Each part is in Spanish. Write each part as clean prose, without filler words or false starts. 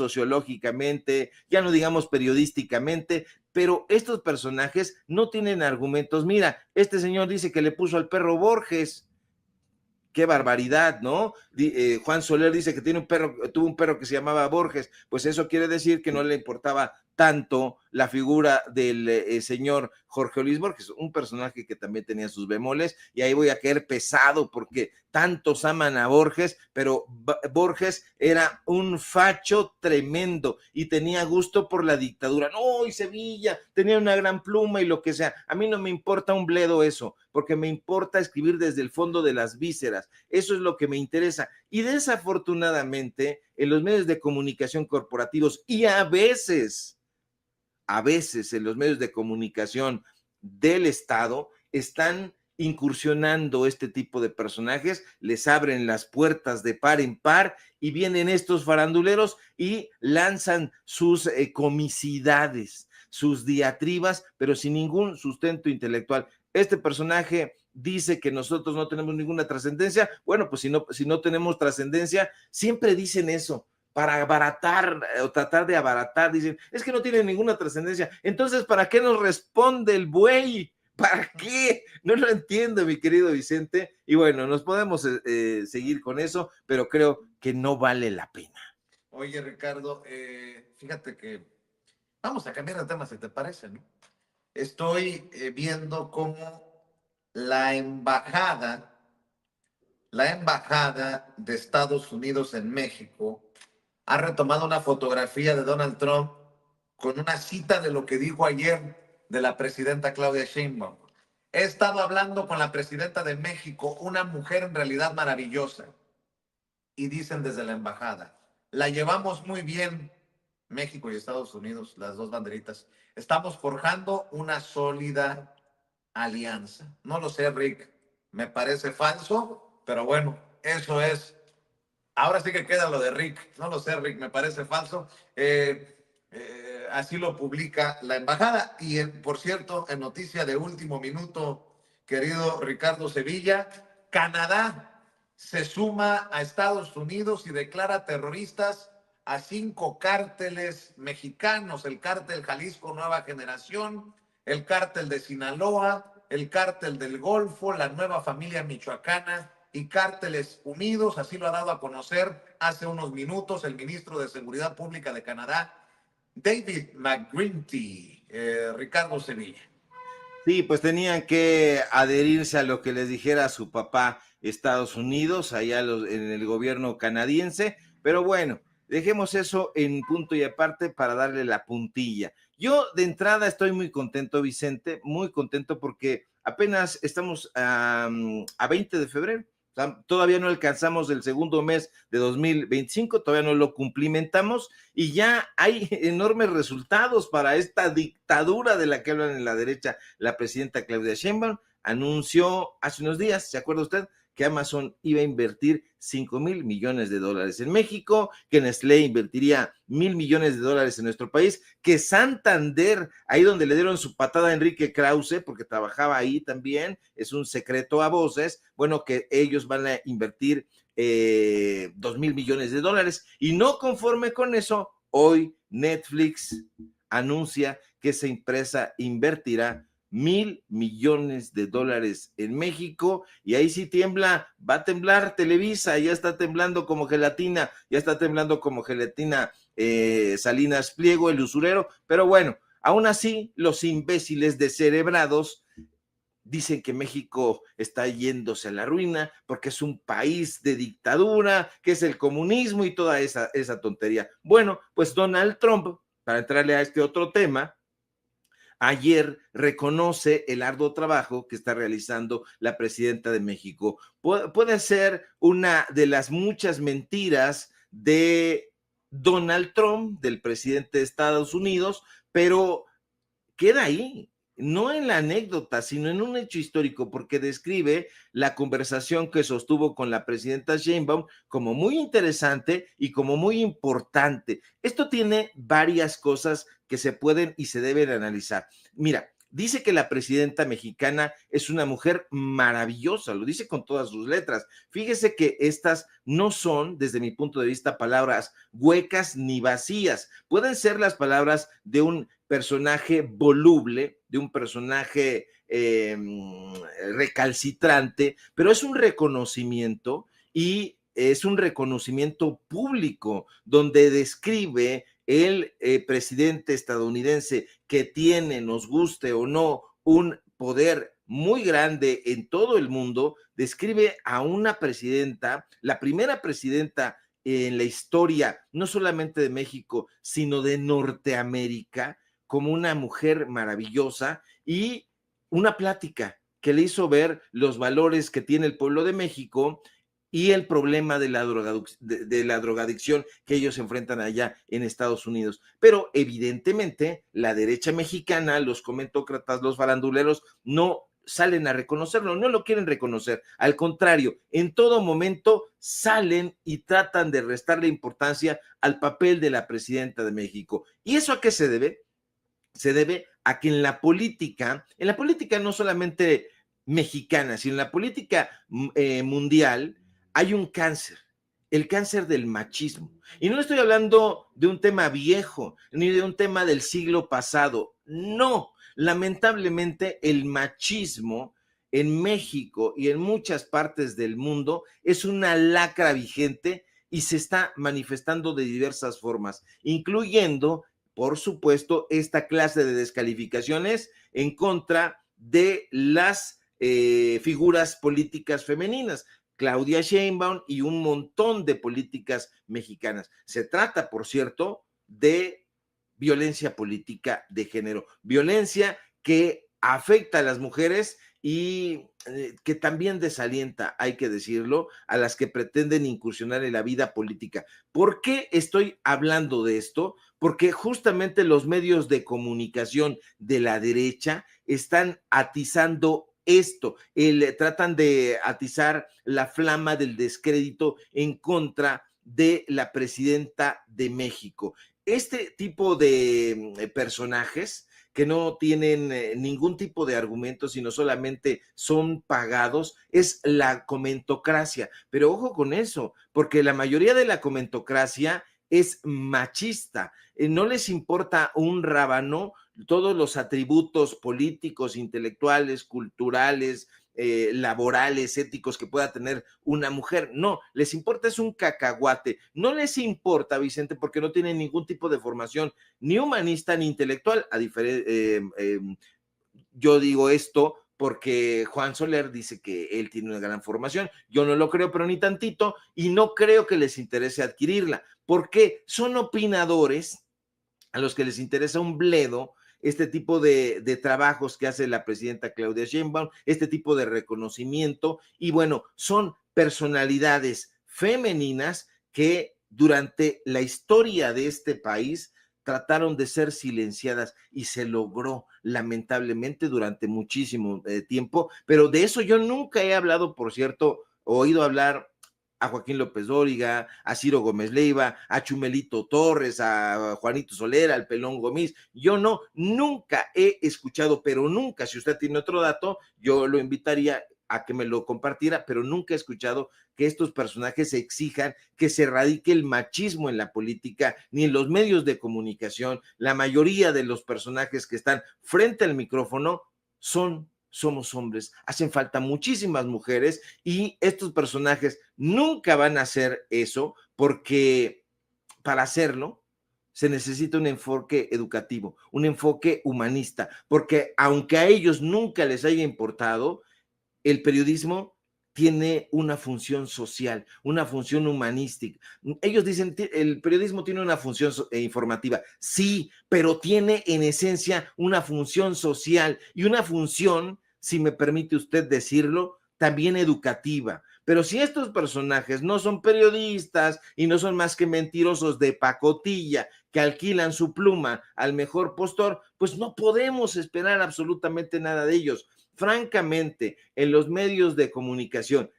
sociológicamente, ya no digamos periodísticamente, pero estos personajes no tienen argumentos. Mira, este señor dice que le puso al perro Borges. Qué barbaridad, ¿no? Juan Soler dice que tuvo un perro que se llamaba Borges, pues eso quiere decir que no le importaba tanto la figura del señor Jorge Luis Borges, un personaje que también tenía sus bemoles, y ahí voy a caer pesado porque tantos aman a Borges, pero Borges era un facho tremendo y tenía gusto por la dictadura. No, y Sevilla tenía una gran pluma y lo que sea. A mí no me importa un bledo eso, porque me importa escribir desde el fondo de las vísceras. Eso es lo que me interesa. Y desafortunadamente, en los medios de comunicación corporativos y a veces en los medios de comunicación del Estado, están incursionando este tipo de personajes, les abren las puertas de par en par y vienen estos faranduleros y lanzan sus comicidades, sus diatribas, pero sin ningún sustento intelectual. Este personaje dice que nosotros no tenemos ninguna trascendencia. Bueno, pues si no tenemos trascendencia, siempre dicen eso para abaratar o tratar de abaratar. Dicen, es que no tiene ninguna trascendencia. Entonces, ¿para qué nos responde el buey? ¿Para qué? No lo entiendo, mi querido Vicente. Y bueno, nos podemos seguir con eso, pero creo que no vale la pena. Oye, Ricardo, fíjate que vamos a cambiar de tema, si te parece, ¿no? Estoy viendo cómo la embajada, la embajada de Estados Unidos en México ha retomado una fotografía de Donald Trump con una cita de lo que dijo ayer de la presidenta Claudia Sheinbaum. He estado hablando con la presidenta de México, una mujer en realidad maravillosa, y dicen desde la embajada, la llevamos muy bien, México y Estados Unidos, las dos banderitas. Estamos forjando una sólida alianza. No lo sé, Rick, me parece falso, pero bueno, eso es. Ahora sí que queda lo de Rick. No lo sé, Rick, me parece falso. Así lo publica la embajada. Y por cierto, en noticia de último minuto, querido Ricardo Sevilla, Canadá se suma a Estados Unidos y declara terroristas a 5 cárteles mexicanos: el cártel Jalisco Nueva Generación, el cártel de Sinaloa, el cártel del Golfo, la Nueva Familia Michoacana y Cárteles Unidos. Así lo ha dado a conocer hace unos minutos el ministro de Seguridad Pública de Canadá, David McGuinty. Ricardo Sevilla. Sí, pues tenían que adherirse a lo que les dijera su papá Estados Unidos, allá en el gobierno canadiense, pero bueno, dejemos eso en punto y aparte para darle la puntilla. Yo de entrada estoy muy contento, Vicente, muy contento porque apenas estamos a 20 de febrero. O sea, todavía no alcanzamos el segundo mes de 2025, todavía no lo cumplimentamos y ya hay enormes resultados para esta dictadura de la que hablan en la derecha. La presidenta Claudia Sheinbaum anunció hace unos días, ¿se acuerda usted?, que Amazon iba a invertir $5,000 millones en México, que Nestlé invertiría $1,000 millones en nuestro país, que Santander, ahí donde le dieron su patada a Enrique Krause, porque trabajaba ahí también, es un secreto a voces, bueno, que ellos van a invertir $2,000 millones. Y no conforme con eso, hoy Netflix anuncia que esa empresa invertirá $1,000 millones en México, y ahí sí tiembla, va a temblar Televisa, ya está temblando como gelatina, Salinas Pliego, el usurero, pero bueno, aún así los imbéciles descerebrados dicen que México está yéndose a la ruina porque es un país de dictadura, que es el comunismo y toda esa tontería. Bueno, pues Donald Trump, para entrarle a este otro tema, ayer reconoce el arduo trabajo que está realizando la presidenta de México. Puede ser una de las muchas mentiras de Donald Trump, del presidente de Estados Unidos, pero queda ahí, no en la anécdota, sino en un hecho histórico, porque describe la conversación que sostuvo con la presidenta Sheinbaum como muy interesante y como muy importante. Esto tiene varias cosas que se pueden y se deben analizar. Mira, Dice que la presidenta mexicana es una mujer maravillosa, lo dice con todas sus letras. Fíjese que estas no son, desde mi punto de vista, palabras huecas ni vacías. Pueden ser las palabras de un personaje voluble, de un personaje recalcitrante, pero es un reconocimiento y es un reconocimiento público donde describe el presidente estadounidense que tiene, nos guste o no, un poder muy grande en todo el mundo, describe a una presidenta, la primera presidenta en la historia, no solamente de México, sino de Norteamérica, como una mujer maravillosa y una plática que le hizo ver los valores que tiene el pueblo de México y el problema de la drogadicción que ellos enfrentan allá en Estados Unidos. Pero evidentemente la derecha mexicana, los comentócratas, los faranduleros, no salen a reconocerlo, no lo quieren reconocer. Al contrario, en todo momento salen y tratan de restarle importancia al papel de la presidenta de México. ¿Y eso a qué se debe? Se debe a que en la política no solamente mexicana, sino en la política mundial, hay un cáncer, el cáncer del machismo. Y no estoy hablando de un tema viejo, ni de un tema del siglo pasado. No, lamentablemente el machismo en México y en muchas partes del mundo es una lacra vigente y se está manifestando de diversas formas, incluyendo, por supuesto, esta clase de descalificaciones en contra de las figuras políticas femeninas. Claudia Sheinbaum y un montón de políticas mexicanas. Se trata, por cierto, de violencia política de género, violencia que afecta a las mujeres y que también desalienta, hay que decirlo, a las que pretenden incursionar en la vida política. ¿Por qué estoy hablando de esto? Porque justamente los medios de comunicación de la derecha están atizando esto, tratan de atizar la flama del descrédito en contra de la presidenta de México. Este tipo de personajes que no tienen ningún tipo de argumento, sino solamente son pagados, es la comentocracia. Pero ojo con eso, porque la mayoría de la comentocracia es machista. No les importa un rábano todos los atributos políticos, intelectuales, culturales, laborales, éticos que pueda tener una mujer. No, les importa es un cacahuate. No les importa, Vicente, porque no tienen ningún tipo de formación ni humanista ni intelectual. Yo digo esto porque Juan Soler dice que él tiene una gran formación. Yo no lo creo, pero ni tantito, y no creo que les interese adquirirla, porque son opinadores a los que les interesa un bledo este tipo de trabajos que hace la presidenta Claudia Sheinbaum, este tipo de reconocimiento, y bueno, son personalidades femeninas que durante la historia de este país trataron de ser silenciadas y se logró lamentablemente durante muchísimo tiempo, pero de eso yo nunca he hablado, por cierto, oído hablar a Joaquín López Dóriga, a Ciro Gómez Leiva, a Chumelito Torres, a Juanito Solera, al Pelón Gómez. Yo no, nunca he escuchado, pero nunca, si usted tiene otro dato, yo lo invitaría a que me lo compartiera, pero nunca he escuchado que estos personajes exijan que se erradique el machismo en la política ni en los medios de comunicación. La mayoría de los personajes que están frente al micrófono somos hombres, hacen falta muchísimas mujeres y estos personajes nunca van a hacer eso porque para hacerlo se necesita un enfoque educativo, un enfoque humanista, porque aunque a ellos nunca les haya importado, el periodismo tiene una función social, una función humanística. Ellos dicen, el periodismo tiene una función informativa. Sí, pero tiene en esencia una función social y una función, si me permite usted decirlo, también educativa. Pero si estos personajes no son periodistas y no son más que mentirosos de pacotilla que alquilan su pluma al mejor postor, pues no podemos esperar absolutamente nada de ellos. Francamente, en los medios de comunicación,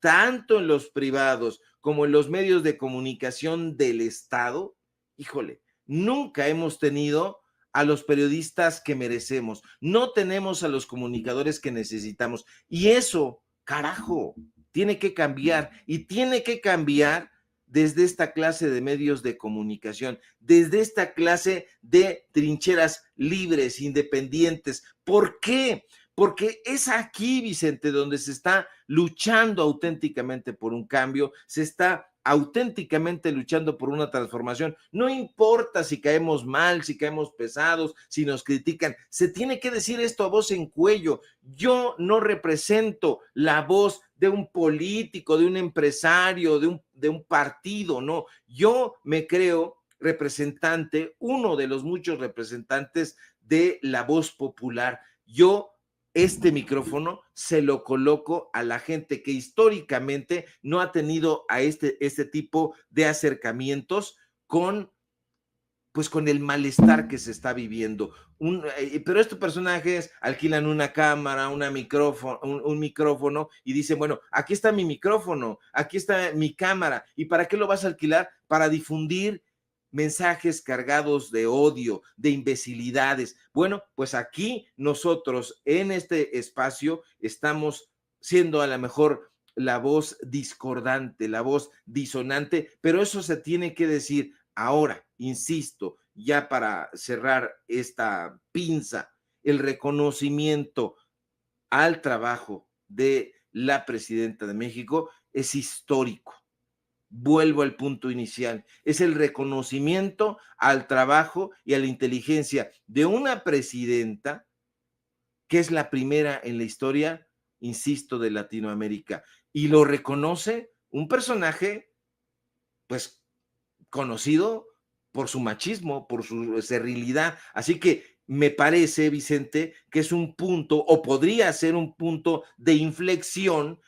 tanto en los privados como en los medios de comunicación del Estado, híjole, nunca hemos tenido a los periodistas que merecemos, no tenemos a los comunicadores que necesitamos. Y eso, carajo, tiene que cambiar y tiene que cambiar desde esta clase de medios de comunicación, desde esta clase de trincheras libres, independientes. ¿Por qué? Porque es aquí, Vicente, donde se está luchando auténticamente por un cambio, se está auténticamente luchando por una transformación. No importa si caemos mal, si caemos pesados, si nos critican, se tiene que decir esto a voz en cuello. Yo no represento la voz de un político, de un empresario, de un partido, no. Yo me creo representante, uno de los muchos representantes de la voz popular. Yo este micrófono se lo coloco a la gente que históricamente no ha tenido a este tipo de acercamientos con, pues, con el malestar que se está viviendo. Pero estos personajes alquilan una cámara, un micrófono y dicen, bueno, aquí está mi micrófono, aquí está mi cámara. ¿Y para qué lo vas a alquilar? Para difundir mensajes cargados de odio, de imbecilidades. Bueno, pues aquí nosotros en este espacio estamos siendo a lo mejor la voz discordante, la voz disonante, pero eso se tiene que decir ahora, insisto, ya para cerrar esta pinza, el reconocimiento al trabajo de la presidenta de México es histórico. Vuelvo al punto inicial, es el reconocimiento al trabajo y a la inteligencia de una presidenta que es la primera en la historia, insisto, de Latinoamérica. Y lo reconoce un personaje, pues, conocido por su machismo, por su serrilidad. Así que me parece, Vicente, que es un punto, o podría ser un punto de inflexión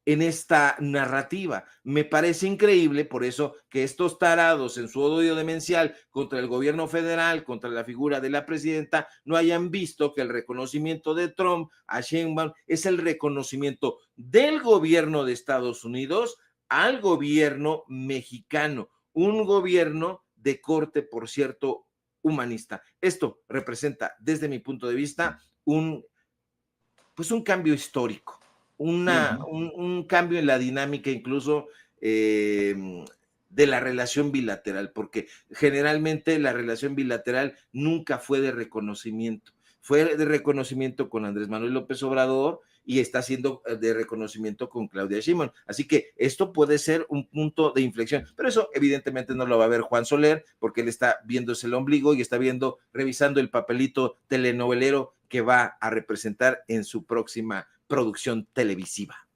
en esta narrativa. Me parece increíble, por eso, que estos tarados en su odio demencial contra el gobierno federal, contra la figura de la presidenta, no hayan visto que el reconocimiento de Trump a Sheinbaum es el reconocimiento del gobierno de Estados Unidos al gobierno mexicano, un gobierno de corte, por cierto, humanista. Esto representa, desde mi punto de vista, pues un cambio histórico, un cambio en la dinámica incluso de la relación bilateral, porque generalmente la relación bilateral nunca fue de reconocimiento, fue de reconocimiento con Andrés Manuel López Obrador y está siendo de reconocimiento con Claudia Sheinbaum. Así que esto puede ser un punto de inflexión, pero eso evidentemente no lo va a ver Juan Soler, porque él está viéndose el ombligo y está viendo, revisando el papelito telenovelero que va a representar en su próxima producción televisiva.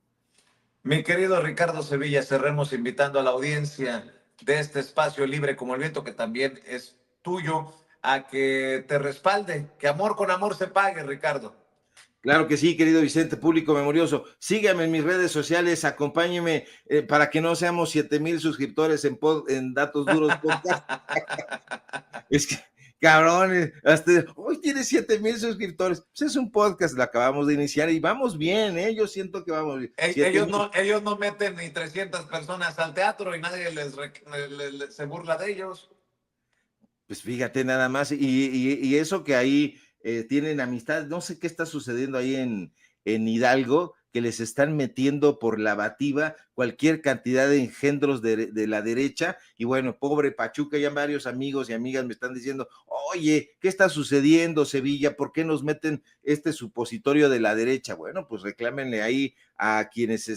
Mi querido Ricardo Sevilla, cerremos invitando a la audiencia de este espacio libre como el viento, que también es tuyo, a que te respalde, que amor con amor se pague, Ricardo. Claro que sí, querido Vicente, público memorioso. Sígame en mis redes sociales, acompáñeme para que no seamos 7,000 suscriptores en Datos Duros Podcast. Es que, cabrones, hasta hoy tiene 7,000 suscriptores. Pues es un podcast, lo acabamos de iniciar y vamos bien, ¿eh? Yo siento que vamos bien. Ellos no meten ni 300 personas al teatro y nadie se burla de ellos. Pues fíjate nada más, y eso que ahí tienen amistad, no sé qué está sucediendo ahí en Hidalgo, que les están metiendo por la bativa cualquier cantidad de engendros de la derecha, y bueno, pobre Pachuca, ya varios amigos y amigas me están diciendo, oye, ¿qué está sucediendo, Sevilla? ¿Por qué nos meten este supositorio de la derecha? Bueno, pues reclámenle ahí a quienes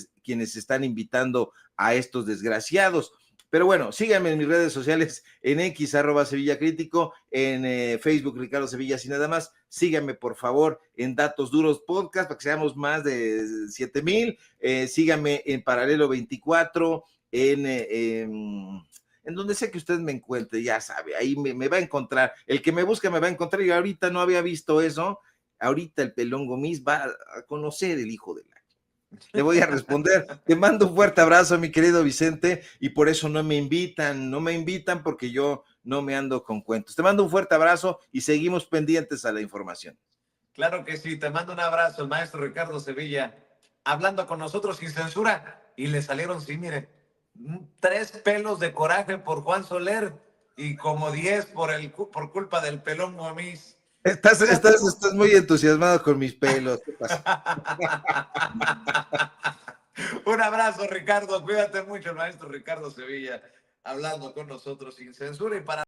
están invitando a estos desgraciados. Pero bueno, síganme en mis redes sociales, en X, @Sevilla Crítico, en Facebook, Ricardo Sevilla, sin nada más. Síganme, por favor, en Datos Duros Podcast, para que seamos más de 7,000. Síganme en Paralelo 24, en donde sé que usted me encuentre, ya sabe, ahí me va a encontrar. El que me busca me va a encontrar, y ahorita no había visto eso. Ahorita el Pelón Gomis va a conocer el hijo de la... Le voy a responder. Te mando un fuerte abrazo, mi querido Vicente, y por eso no me invitan porque yo no me ando con cuentos. Te mando un fuerte abrazo y seguimos pendientes a la información. Claro que sí, te mando un abrazo, el maestro Ricardo Sevilla, hablando con nosotros sin censura, y le salieron, sí, mire, 3 pelos de coraje por Juan Soler. y como 10 por culpa del pelón Gomis. Estás muy entusiasmado con mis pelos. ¿Qué pasa? Un abrazo, Ricardo. Cuídate mucho, el maestro Ricardo Sevilla, hablando con nosotros sin censura y para